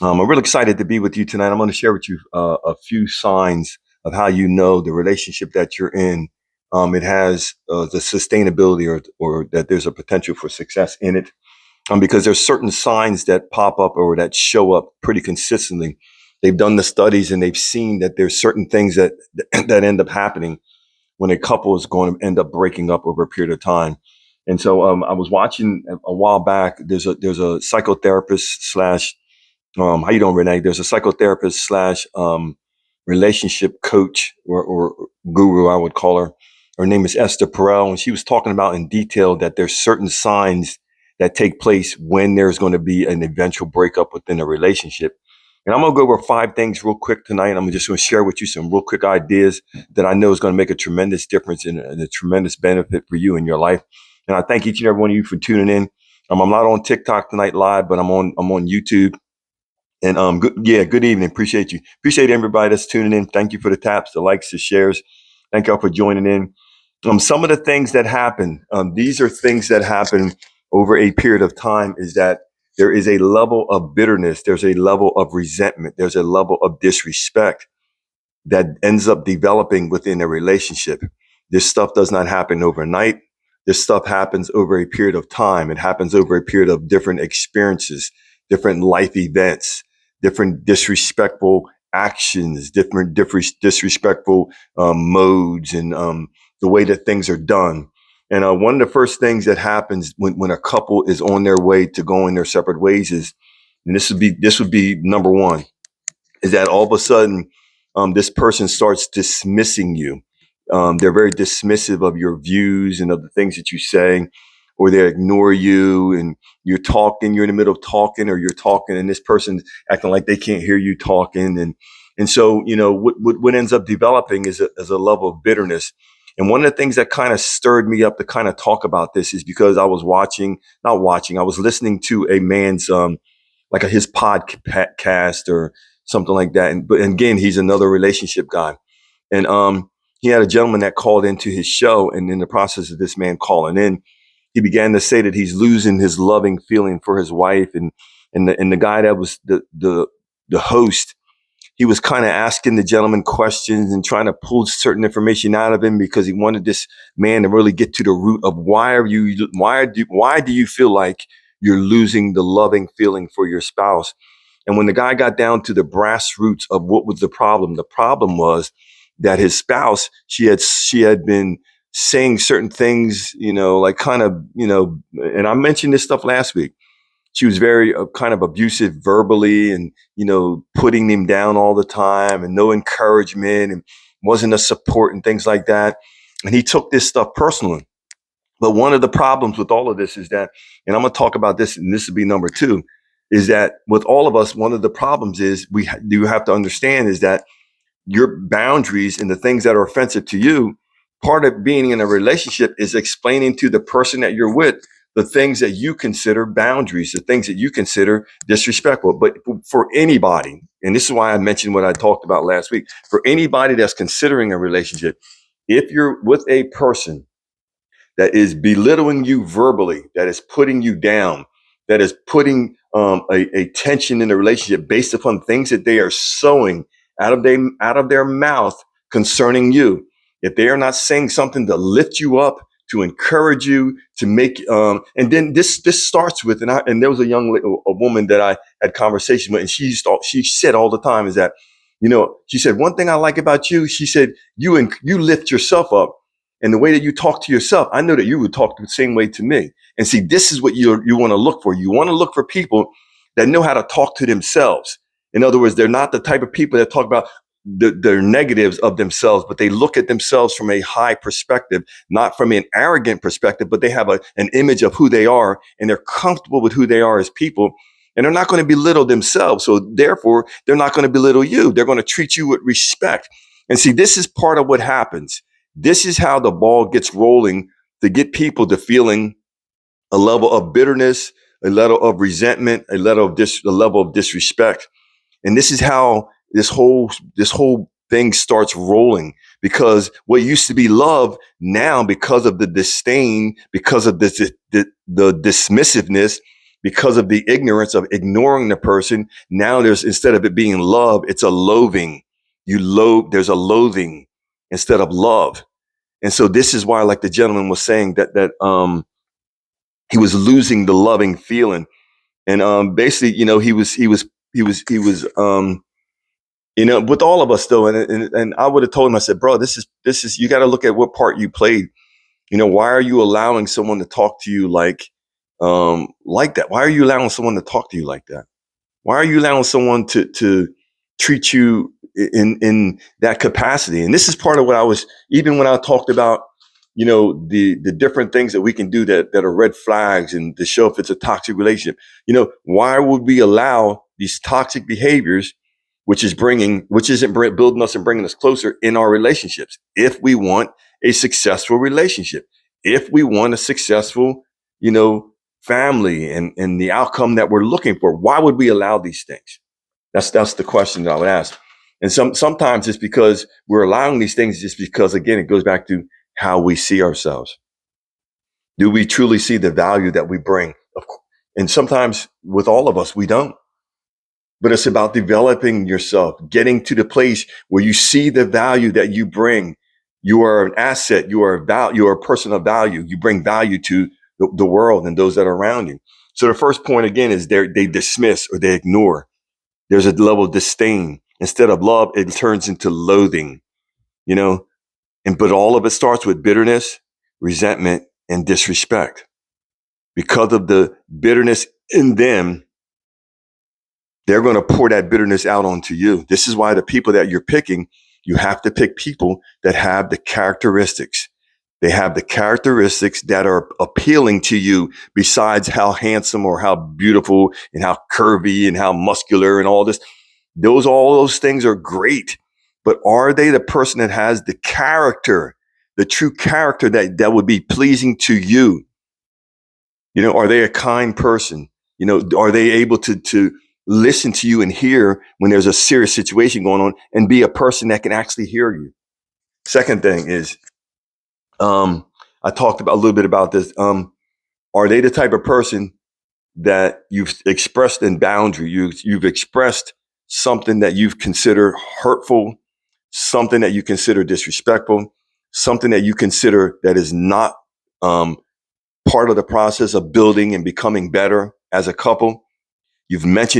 I'm really excited to be with you tonight. I'm going to share with you a few signs of how you know the relationship that you're in. It has the sustainability or that there's a potential for success in it. Because there's certain signs that pop up or that show up pretty consistently. They've done the studies and they've seen that there's certain things that that end up happening when a couple is going to end up breaking up over a period of time. And so I was watching a while back. There's a psychotherapist slash how you doing, Renee? There's a psychotherapist slash relationship coach or guru, I would call her. Her name is Esther Perel, and she was talking about in detail that there's certain signs that take place when there's going to be an eventual breakup within a relationship. And I'm going to go over 5 things real quick tonight. I'm just going to share with you some real quick ideas that I know is going to make a tremendous difference and a tremendous benefit for you in your life. And I thank each and every one of you for tuning in. I'm not on TikTok tonight live, but I'm on YouTube. And good evening. Appreciate you. Appreciate everybody that's tuning in. Thank you for the taps, the likes, the shares. Thank y'all for joining in. Some of the things that happen, these are things that happen over a period of time, is that there is a level of bitterness, there's a level of resentment, there's a level of disrespect that ends up developing within a relationship. This stuff does not happen overnight. This stuff happens over a period of time. It happens over a period of different experiences, different life events, different disrespectful actions, different disrespectful modes, and the way that things are done. And one of the first things that happens when a couple is on their way to going their separate ways is, and this would be number one, is that all of a sudden this person starts dismissing you. They're very dismissive of your views and of the things that you say, or they ignore you, and you're in the middle of talking, or you're talking, and this person's acting like they can't hear you talking, and so what ends up developing is a level of bitterness. And one of the things that kind of stirred me up to kind of talk about this is because I was I was listening to a man's like his podcast or something like that. But again, he's another relationship guy. And he had a gentleman that called into his show, and in the process of this man calling in, he began to say that he's losing his loving feeling for his wife, and the guy that was the host, he was kind of asking the gentleman questions and trying to pull certain information out of him because he wanted this man to really get to the root of why do you feel like you're losing the loving feeling for your spouse. And when the guy got down to the brass roots of what was the problem was that his spouse, she had been saying certain things, like kind of, and I mentioned this stuff last week. She was very kind of abusive verbally, and putting him down all the time, and no encouragement, and wasn't a support and things like that. And he took this stuff personally. But one of the problems with all of this is that, and I'm going to talk about this, and this will be number two, is that with all of us, one of the problems is you have to understand is that your boundaries and the things that are offensive to you, part of being in a relationship is explaining to the person that you're with the things that you consider boundaries, the things that you consider disrespectful. But for anybody, and this is why I mentioned what I talked about last week, for anybody that's considering a relationship, if you're with a person that is belittling you verbally, that is putting you down, that is putting a tension in the relationship based upon things that they are sowing out of their mouth concerning you. If they are not saying something to lift you up, to encourage you, to make, and then this starts with, and there was a woman that I had conversation with, and she said all the time is that, she said, one thing I like about you, she said, you lift yourself up. And the way that you talk to yourself, I know that you would talk the same way to me. And see, this is what you want to look for. You want to look for people that know how to talk to themselves. In other words, they're not the type of people that talk about their negatives of themselves, but they look at themselves from a high perspective, not from an arrogant perspective, but they have an image of who they are, and they're comfortable with who they are as people. And they're not going to belittle themselves. So therefore, they're not going to belittle you. They're going to treat you with respect. And see, this is part of what happens. This is how the ball gets rolling to get people to feeling a level of bitterness, a level of resentment, a level of disrespect. And this is how this whole thing starts rolling, because what used to be love now, because of the disdain, because of the dismissiveness, because of the ignorance of ignoring the person. Now there's, instead of it being love, it's a loathing. There's a loathing instead of love. And so this is why, like the gentleman was saying, that he was losing the loving feeling. And basically, he was with all of us though. And I would have told him, I said, bro, this is, you got to look at what part you played. Why are you allowing someone to talk to you like that? Why are you allowing someone to talk to you like that? Why are you allowing someone to treat you in that capacity? And this is part of what I was, even when I talked about, the different things that we can do that are red flags and to show if it's a toxic relationship. Why would we allow these toxic behaviors, which isn't building us and bringing us closer in our relationships? If we want a successful relationship, if we want a successful, family and the outcome that we're looking for, why would we allow these things? That's the question that I would ask. And sometimes it's because we're allowing these things just because, again, it goes back to how we see ourselves. Do we truly see the value that we bring? And sometimes with all of us, we don't. But it's about developing yourself, getting to the place where you see the value that you bring. You are an asset. You are a person of value. You bring value to the world and those that are around you. So the first point, again, is they dismiss or they ignore. There's a level of disdain. Instead of love, it turns into loathing, but all of it starts with bitterness, resentment, and disrespect. Because of the bitterness in them, they're going to pour that bitterness out onto you. This is why the people that you're picking, you have to pick people that have the characteristics. They have the characteristics that are appealing to you, besides how handsome or how beautiful and how curvy and how muscular and all this. All those things are great. But are they the person that has the character, the true character that would be pleasing to you? Are they a kind person? Are they able to listen to you and hear when there's a serious situation going on and be a person that can actually hear you? Second thing is, I talked about a little bit about this. Are they the type of person that you've expressed in boundary? You've expressed something that you've considered hurtful, something that you consider disrespectful, something that you consider that is not part of the process of building and becoming better as a couple. You've mentioned